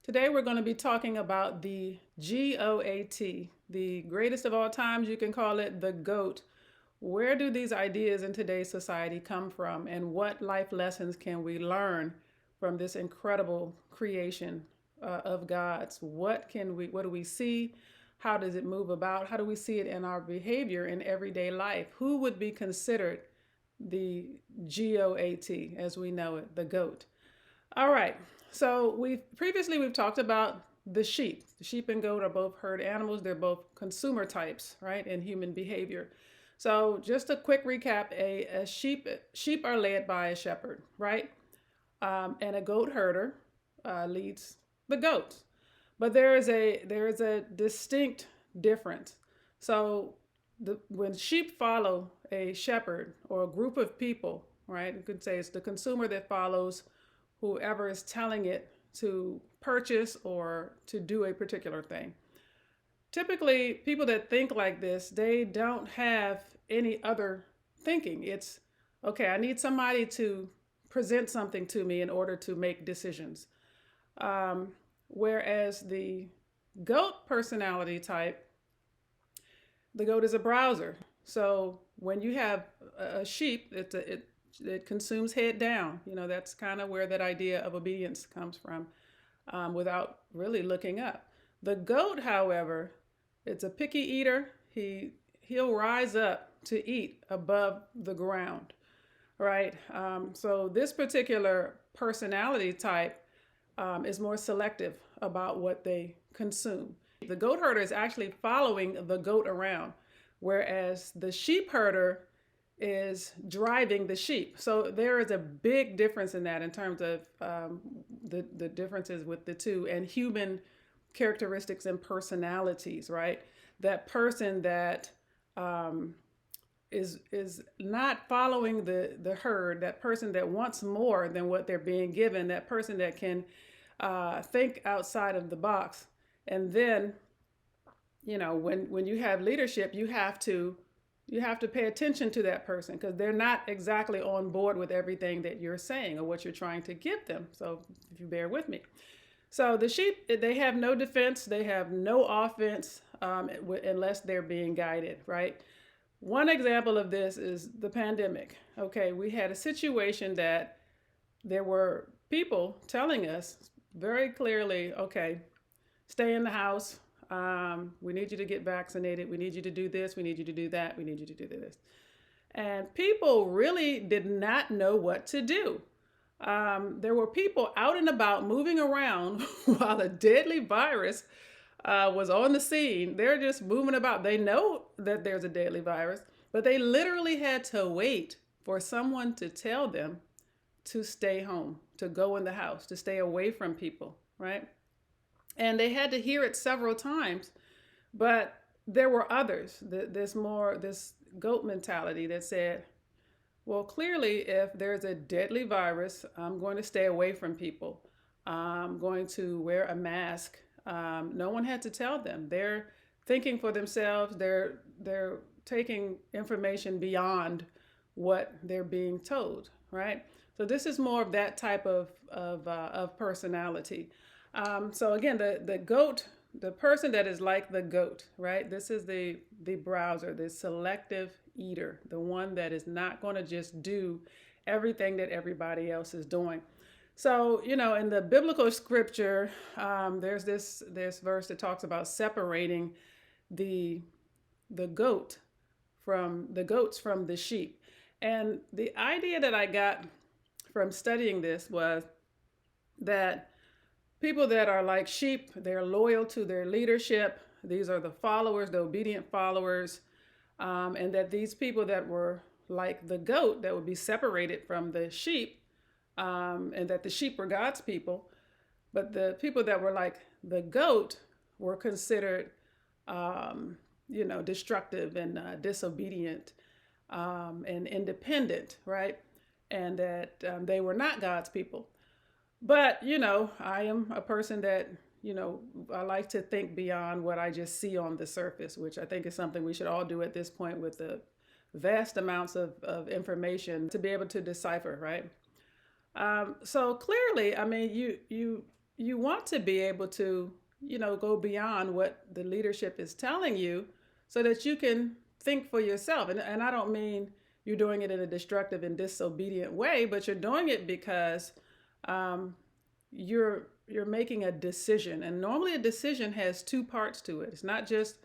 Today we're going to be talking about the GOAT, the greatest of all times. You can call it the GOAT. Where do these ideas in today's society come from, and what life lessons can we learn from this incredible creation of God's? What do we see? How does it move about? How do we see it in our behavior in everyday life? Who would be considered the GOAT as we know it, the GOAT? All right. So we've talked about the sheep. The sheep and goat are both herd animals. They're both consumer types, right, in human behavior. So just a quick recap: a sheep are led by a shepherd, right, and a goat herder leads the goats. But there is a distinct difference. So when sheep follow a shepherd or a group of people, right, you could say it's the consumer that follows whoever is telling it to purchase or to do a particular thing. Typically, people that think like this, they don't have any other thinking. It's okay, I need somebody to present something to me in order to make decisions. Whereas the goat personality type, the goat is a browser. So when you have a sheep, it consumes head down. That's kind of where that idea of obedience comes from, without really looking up. The goat, however, it's a picky eater. He'll rise up to eat above the ground, right? So this particular personality type is more selective about what they consume. The goat herder is actually following the goat around, whereas the sheep herder is driving the sheep. So there is a big difference in that in terms of the differences with the two and human characteristics and personalities, right? That person that is not following the herd, that person that wants more than what they're being given, that person that can think outside of the box. And then, when you have leadership, you have to pay attention to that person because they're not exactly on board with everything that you're saying or what you're trying to give them. So if you bear with me. So the sheep, they have no defense. They have no offense unless they're being guided, right? One example of this is the pandemic. Okay, we had a situation that there were people telling us very clearly, okay, stay in the house. We need you to get vaccinated. We need you to do this. We need you to do that. We need you to do this. And people really did not know what to do. There were people out and about moving around while a deadly virus was on the scene. They're just moving about. They know that there's a deadly virus, but they literally had to wait for someone to tell them to stay home, to go in the house, to stay away from people, right? And they had to hear it several times, but there were others. This goat mentality that said, well, clearly, if there's a deadly virus, I'm going to stay away from people. I'm going to wear a mask. No one had to tell them. They're thinking for themselves. They're taking information beyond what they're being told, right? So this is more of that type of personality. So again, the goat, the person that is like the goat, right? This is the browser, the selective eater, the one that is not going to just do everything that everybody else is doing. So, in the biblical scripture, there's this verse that talks about separating the goats from the sheep. And the idea that I got from studying this was that people that are like sheep, they're loyal to their leadership. These are the followers, the obedient followers. And that these people that were like the goat, that would be separated from the sheep, and that the sheep were God's people. But the people that were like the goat were considered, destructive and disobedient and independent, right? And that they were not God's people. But, I am a person that, I like to think beyond what I just see on the surface, which I think is something we should all do at this point with the vast amounts of information to be able to decipher, right? So clearly, I mean, you you want to be able to, go beyond what the leadership is telling you so that you can think for yourself. And I don't mean you're doing it in a destructive and disobedient way, but you're doing it because um, you're making a decision. And normally a decision has two parts to it. It's not just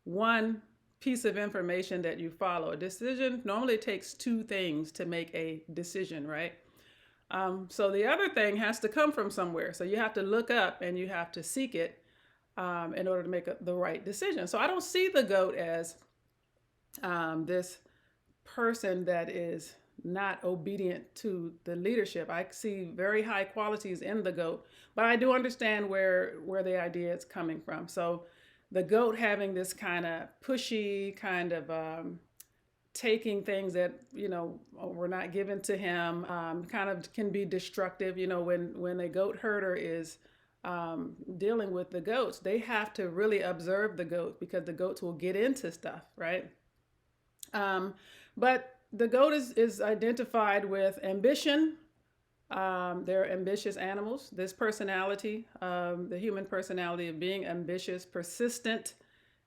one piece of information that you follow. A decision normally takes two things to make a decision, right? So the other thing has to come from somewhere. So you have to look up and you have to seek it in order to make the right decision. So I don't see the goat as this person that is not obedient to the leadership. I see very high qualities in the goat, but I do understand where the idea is coming from. So the goat having this kind of pushy kind of taking things that were not given to him, kind of can be destructive. When a goat herder is dealing with the goats, they have to really observe the goats because the goats will get into stuff, right? But the goat is identified with ambition. They're ambitious animals. This personality, the human personality of being ambitious, persistent,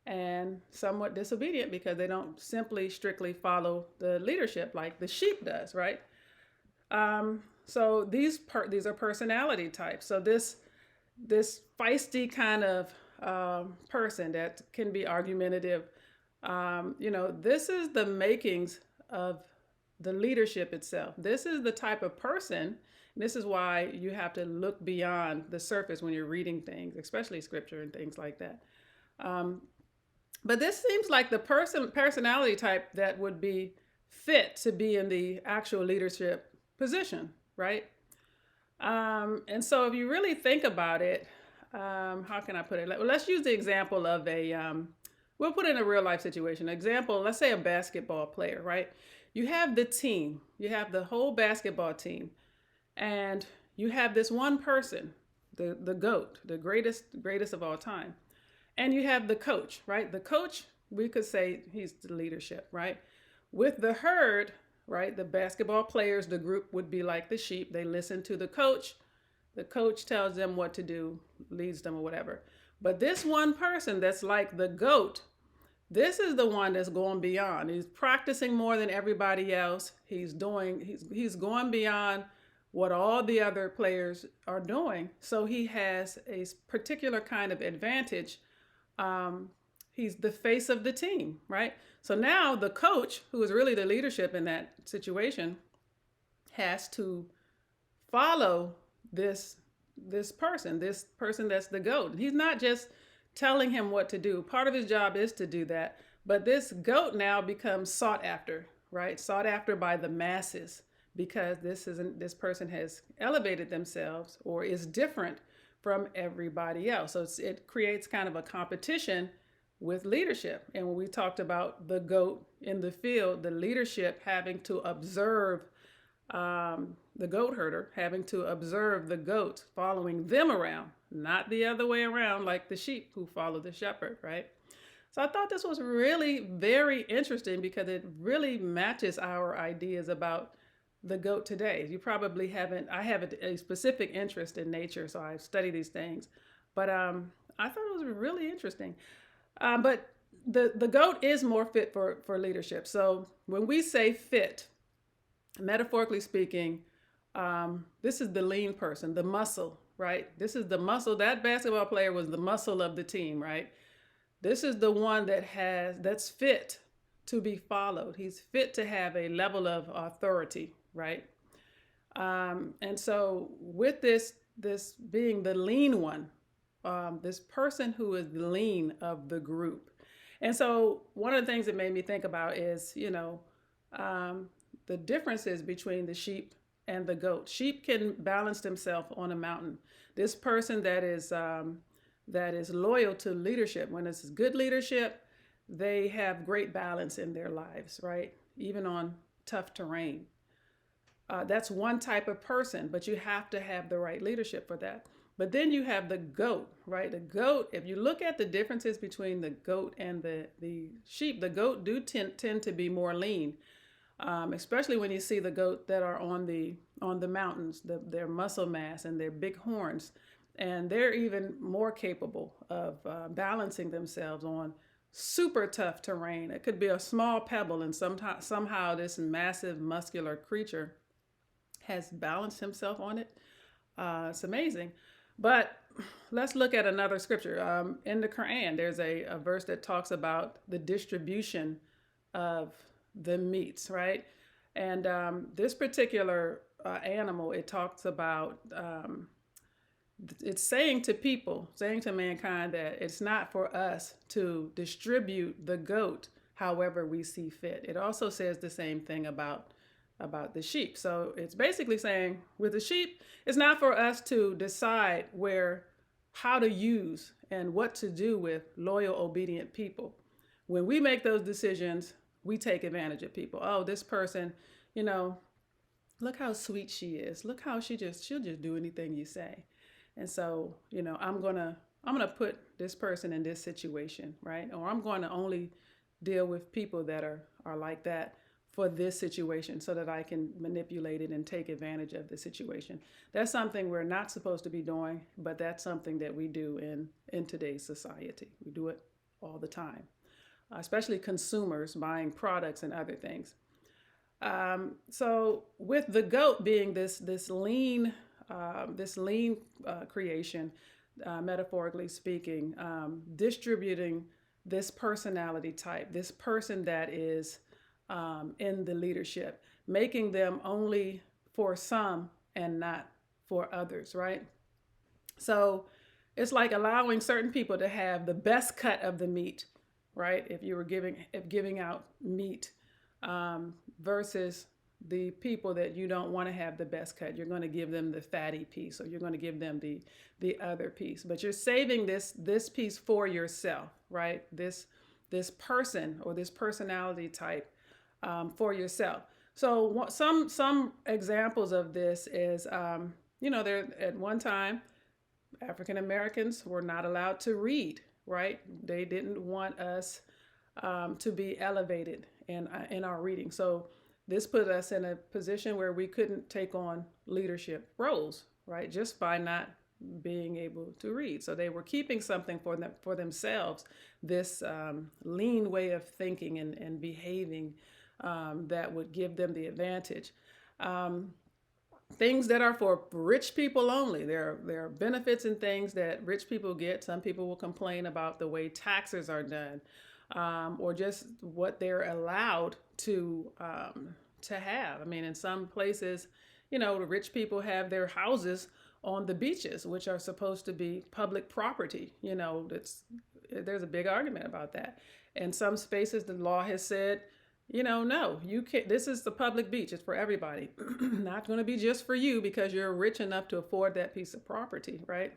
and somewhat disobedient because they don't simply strictly follow the leadership like the sheep does, right? So these are personality types. So this feisty kind of person that can be argumentative, this is the makings of the leadership itself. This is the type of person. This is why you have to look beyond the surface when you're reading things, especially scripture and things like that. But this seems like the personality type that would be fit to be in the actual leadership position, right? And so if you really think about it, how can I put it? Well, let's use the example of we'll put it in a real life situation. Example, let's say a basketball player, right? You have the team, you have the whole basketball team, and you have this one person, the GOAT, the greatest of all time. And you have the coach, right? The coach, we could say he's the leadership, right? With the herd, right? The basketball players, the group would be like the sheep. They listen to the coach. The coach tells them what to do, leads them or whatever. But this one person that's like the GOAT, this is the one that's going beyond. He's practicing more than everybody else. He's going beyond what all the other players are doing. So he has a particular kind of advantage. He's the face of the team, right? So now the coach, who is really the leadership in that situation, has to follow this person that's the GOAT. He's not just telling him what to do. Part of his job is to do that. But this GOAT now becomes sought after, right? Sought after by the masses because this person has elevated themselves or is different from everybody else. So it creates kind of a competition with leadership. And when we talked about the GOAT in the field, the leadership having to observe the goat herder, having to observe the goats, following them around, not the other way around like the sheep who follow the shepherd, right? So I thought this was really very interesting because it really matches our ideas about the goat today. You probably haven't, I have a specific interest in nature, so I study these things. But I thought it was really interesting. But the goat is more fit for leadership. So when we say fit, metaphorically speaking, this is the lean person, the muscle, right? This is the muscle. That basketball player was the muscle of the team, right? This is the one that's fit to be followed. He's fit to have a level of authority, right? And so with this being the lean one, this person who is the lean of the group. And so one of the things that made me think about is, the differences between the sheep and the goat. Sheep can balance themselves on a mountain. This person that is loyal to leadership, when it's good leadership, they have great balance in their lives, right? Even on tough terrain. That's one type of person, but you have to have the right leadership for that. But then you have the goat, right? The goat, if you look at the differences between the goat and the sheep, the goat do tend to be more lean, especially when you see the goat that are on the mountains, their muscle mass and their big horns. and they're even more capable of balancing themselves on super tough terrain. It could be a small pebble, and somehow this massive muscular creature has balanced himself on it. It's amazing. But let's look at another scripture. In the Quran, there's a verse that talks about the distribution of the meats, right? And this particular animal, it talks about, it's saying to people, saying to mankind that it's not for us to distribute the goat however we see fit. It also says the same thing about the sheep. So it's basically saying with the sheep, it's not for us to decide how to use and what to do with loyal, obedient people. When we make those decisions, we take advantage of people. Oh, this person, you know, look how sweet she is. Look how she'll just do anything you say. And so, I'm gonna put this person in this situation, right? Or I'm going to only deal with people that are like that for this situation so that I can manipulate it and take advantage of the situation. That's something we're not supposed to be doing, but that's something that we do in today's society. We do it all the time, especially consumers buying products and other things. So with the goat being this lean creation, metaphorically speaking, distributing this personality type, this person that is in the leadership, making them only for some and not for others, right? So it's like allowing certain people to have the best cut of the meat, right? If you were giving out meat, versus the people that you don't want to have the best cut, you're going to give them the fatty piece, or you're going to give them the other piece, but you're saving this piece for yourself, right? This person or this personality type for yourself. So some examples of this is, there at one time, African Americans were not allowed to read, right? They didn't want us to be elevated in our reading. So this put us in a position where we couldn't take on leadership roles, right? Just by not being able to read. So they were keeping something for themselves, this lean way of thinking and behaving that would give them the advantage. Things that are for rich people only. There are benefits and things that rich people get. Some people will complain about the way taxes are done, or just what they're allowed to have. I mean, in some places, the rich people have their houses on the beaches, which are supposed to be public property. There's a big argument about that. In some spaces, the law has said, no, you can't. This is the public beach. It's for everybody. Not going to be just for you because you're rich enough to afford that piece of property, right?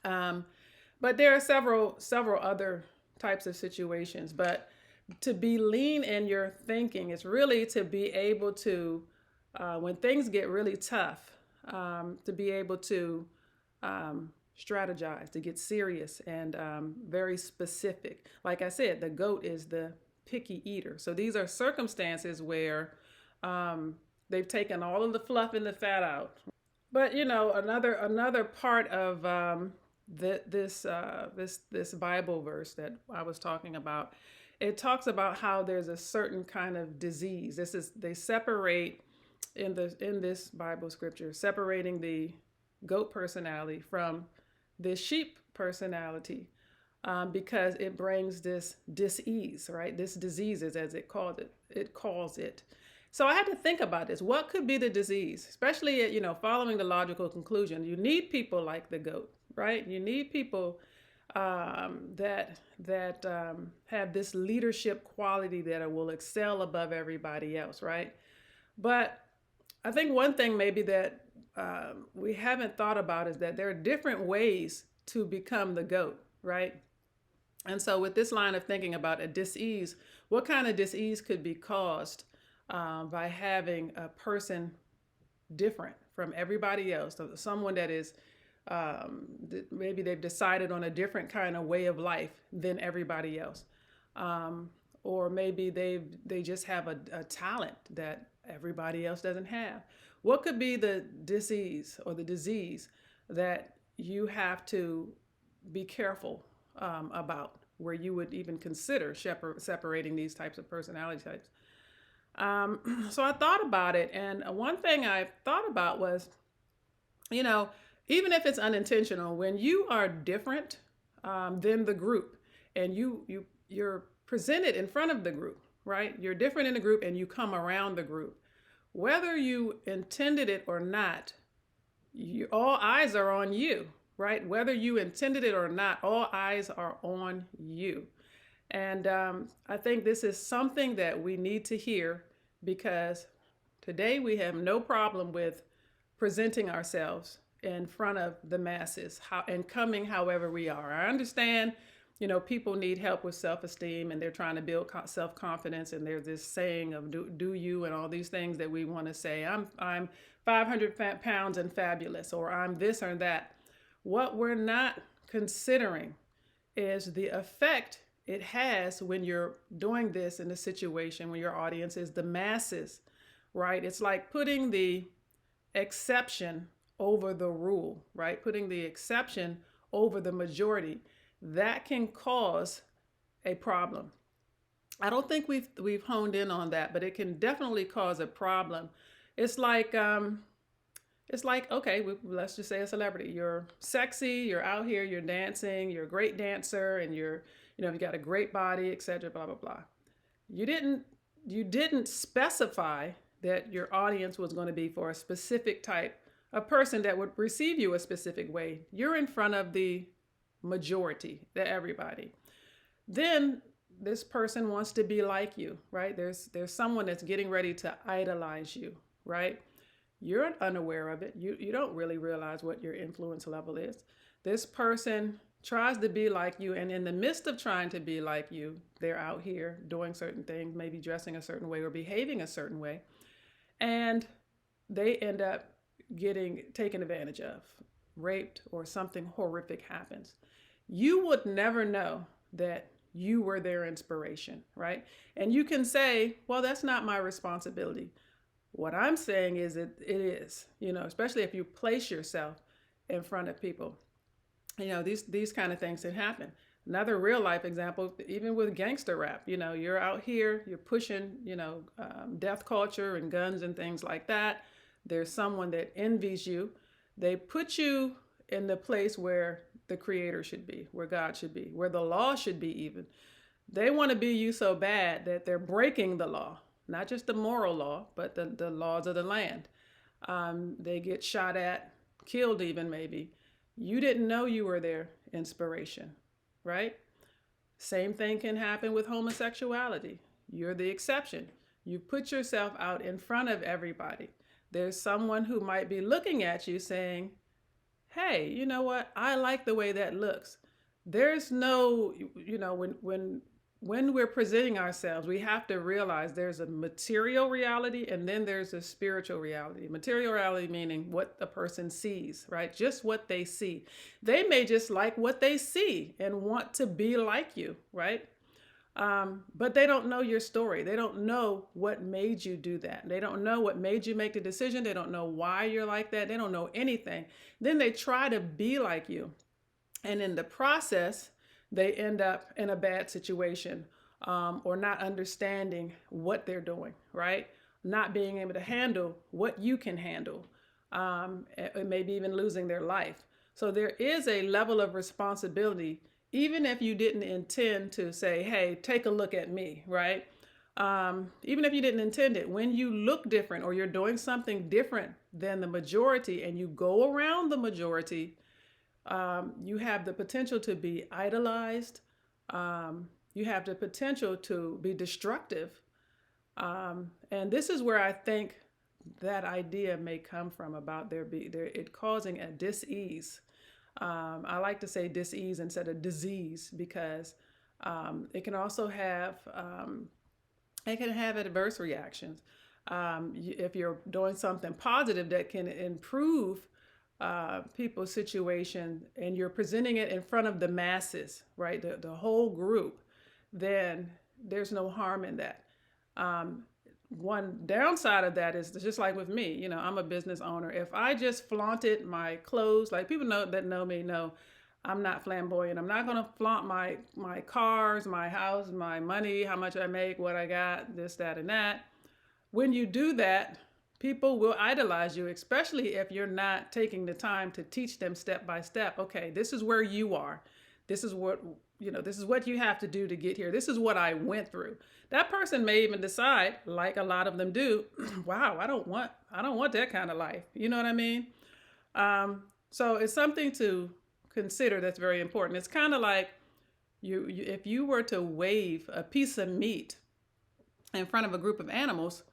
But there are several other types of situations. But to be lean in your thinking is really to be able to, when things get really tough, to be able to strategize, to get serious and very specific. Like I said, the goat is the picky eater. So these are circumstances where they've taken all of the fluff and the fat out. But another part of this Bible verse that I was talking about, it talks about how there's a certain kind of disease. They separate in this Bible scripture, separating the goat personality from the sheep personality, because it brings this dis-ease, right? This diseases, as it calls it. So I had to think about this. What could be the disease? Especially, following the logical conclusion. You need people like the goat, right? You need people that have this leadership quality that will excel above everybody else, right? But I think one thing maybe that we haven't thought about is that there are different ways to become the goat, right? And so with this line of thinking about a dis-ease, what kind of dis-ease could be caused by having a person different from everybody else? So someone that is, maybe they've decided on a different kind of way of life than everybody else. Or maybe they just have a talent that everybody else doesn't have. What could be the disease or the disease that you have to be careful about where you would even consider separating these types of personality types. So I thought about it, and one thing I thought about was, you know, even if it's unintentional, when you are different than the group, and you're presented in front of the group, right? You're different in the group, and you come around the group, whether you intended it or not, all eyes are on you, right? Whether you intended it or not, all eyes are on you. And I think this is something that we need to hear, because today we have no problem with presenting ourselves in front of the masses, and coming however we are. I understand, people need help with self-esteem, and they're trying to build self-confidence, and there's this saying of do you, and all these things that we want to say. I'm 500 pounds and fabulous, or I'm this or that. What we're not considering is the effect it has when you're doing this in a situation when your audience is the masses, right? It's like putting the exception over the rule, right? Putting the exception over the majority. That can cause a problem. I don't think we've honed in on that, but it can definitely cause a problem. It's like okay, let's just say a celebrity. You're sexy, you're out here, you're dancing, you're a great dancer, and you got a great body, etc. Blah blah blah. You didn't specify that your audience was going to be for a specific type of person that would receive you a specific way. You're in front of the majority, everybody. Then this person wants to be like you, right? There's someone that's getting ready to idolize you, right? You're unaware of it. You don't really realize what your influence level is. This person tries to be like you, and in the midst of trying to be like you, they're out here doing certain things, maybe dressing a certain way or behaving a certain way, and they end up getting taken advantage of, raped, or something horrific happens. You would never know that you were their inspiration, right? And you can say, well, that's not my responsibility. What I'm saying is it is, especially if you place yourself in front of people. These kind of things can happen. Another real life example, even with gangster rap, you're out here, you're pushing, death culture and guns and things like that. There's someone that envies you. They put you in the place where the creator should be, where God should be, where the law should be even. They want to be you so bad that they're breaking the law, not just the moral law, but the laws of the land. They get shot at, killed even maybe. You didn't know you were their inspiration, right? Same thing can happen with homosexuality. You're the exception. You put yourself out in front of everybody. There's someone who might be looking at you saying, hey, you know what? I like the way that looks. There's no, when we're presenting ourselves, we have to realize there's a material reality, and then there's a spiritual reality. Material reality meaning what the person sees, right? Just what they see. They may just like what they see and want to be like you, right? But they don't know your story. They don't know what made you do that. They don't know what made you make the decision. They don't know why you're like that. They don't know anything. Then they try to be like you. And in the process, they end up in a bad situation, or not understanding what they're doing, right? Not being able to handle what you can handle, and maybe even losing their life. So there is a level of responsibility, even if you didn't intend to say, hey, take a look at me, right? Even if you didn't intend it, when you look different or you're doing something different than the majority and you go around the majority, you have the potential to be idolized. You have the potential to be destructive. And this is where I think that idea may come from, about it causing a dis-ease. I like to say dis-ease instead of disease, because it can also have adverse reactions. If you're doing something positive that can improve people's situation, and you're presenting it in front of the masses, right? The whole group, then there's no harm in that. one downside of that is just like with me, I'm a business owner. If I just flaunted my clothes, like people know me know I'm not flamboyant. I'm not going to flaunt my cars, my house, my money, how much I make, what I got, this, that, and that. When you do that, people will idolize you, especially if you're not taking the time to teach them step by step. Okay, this is where you are. This is what this is what you have to do to get here. This is what I went through. That person may even decide, like a lot of them do, wow, I don't want that kind of life. You know what I mean? So it's something to consider that's very important. It's kind of like if you were to wave a piece of meat in front of a group of animals,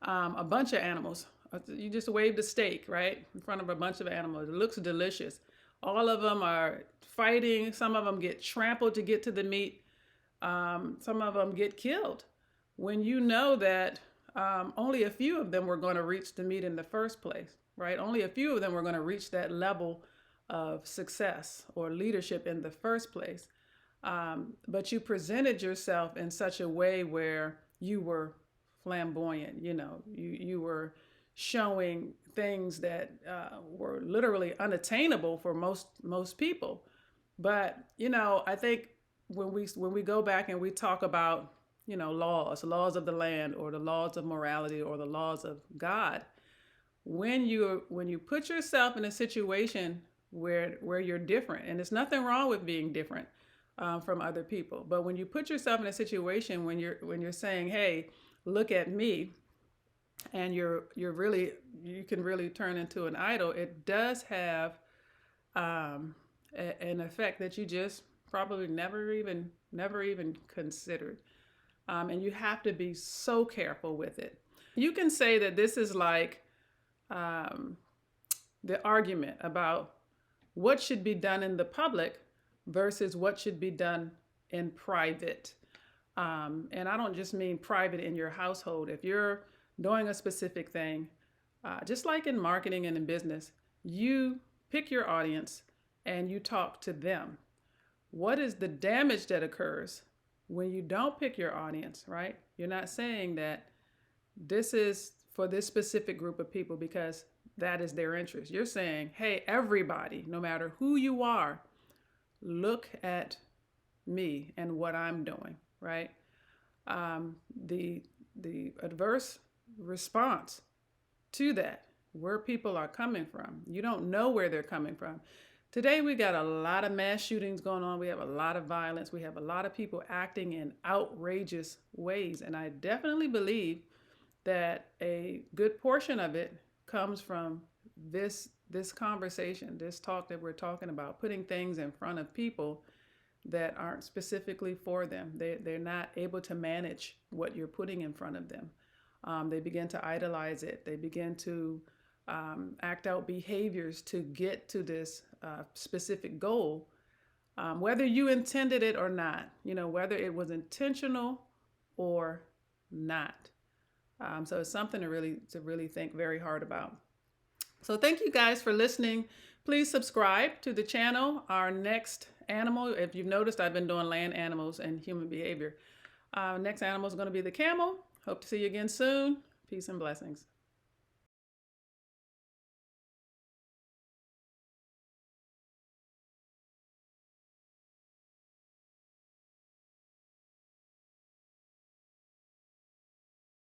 a bunch of animals. You just waved a steak, right, in front of a bunch of animals. It looks delicious. All of them are fighting. Some of them get trampled to get to the meat. Some of them get killed. When you know that only a few of them were going to reach the meat in the first place, right? Only a few of them were going to reach that level of success or leadership in the first place. But you presented yourself in such a way where you were flamboyant. You were showing things that were literally unattainable for most people. But I think when we go back and we talk about laws of the land, or the laws of morality, or the laws of God, when you put yourself in a situation where you're different, and there's nothing wrong with being different from other people, but when you put yourself in a situation when you're saying, hey, look at me, and you can really turn into an idol, it does have an effect that you just probably never even considered. And you have to be so careful with it. You can say that this is like the argument about what should be done in the public versus what should be done in private. And I don't just mean private in your household. If you're doing a specific thing, just like in marketing and in business, you pick your audience and you talk to them. What is the damage that occurs when you don't pick your audience, right? You're not saying that this is for this specific group of people because that is their interest. You're saying, hey, everybody, no matter who you are, look at me and what I'm doing, right? The adverse response to that, where people are coming from, you don't know where they're coming from. Today, we got a lot of mass shootings going on. We have a lot of violence. We have a lot of people acting in outrageous ways. And I definitely believe that a good portion of it comes from this conversation, this talk that we're talking about, putting things in front of people that aren't specifically for them. They're not able to manage what you're putting in front of them. They begin to idolize it. They begin to act out behaviors to get to this specific goal, whether you intended it or not, whether it was intentional or not. So it's something to really think very hard about. So thank you guys for listening. Please subscribe to the channel. Our next animal, if you've noticed, I've been doing land animals and human behavior. Next animal is going to be the camel. Hope to see you again soon. Peace and blessings.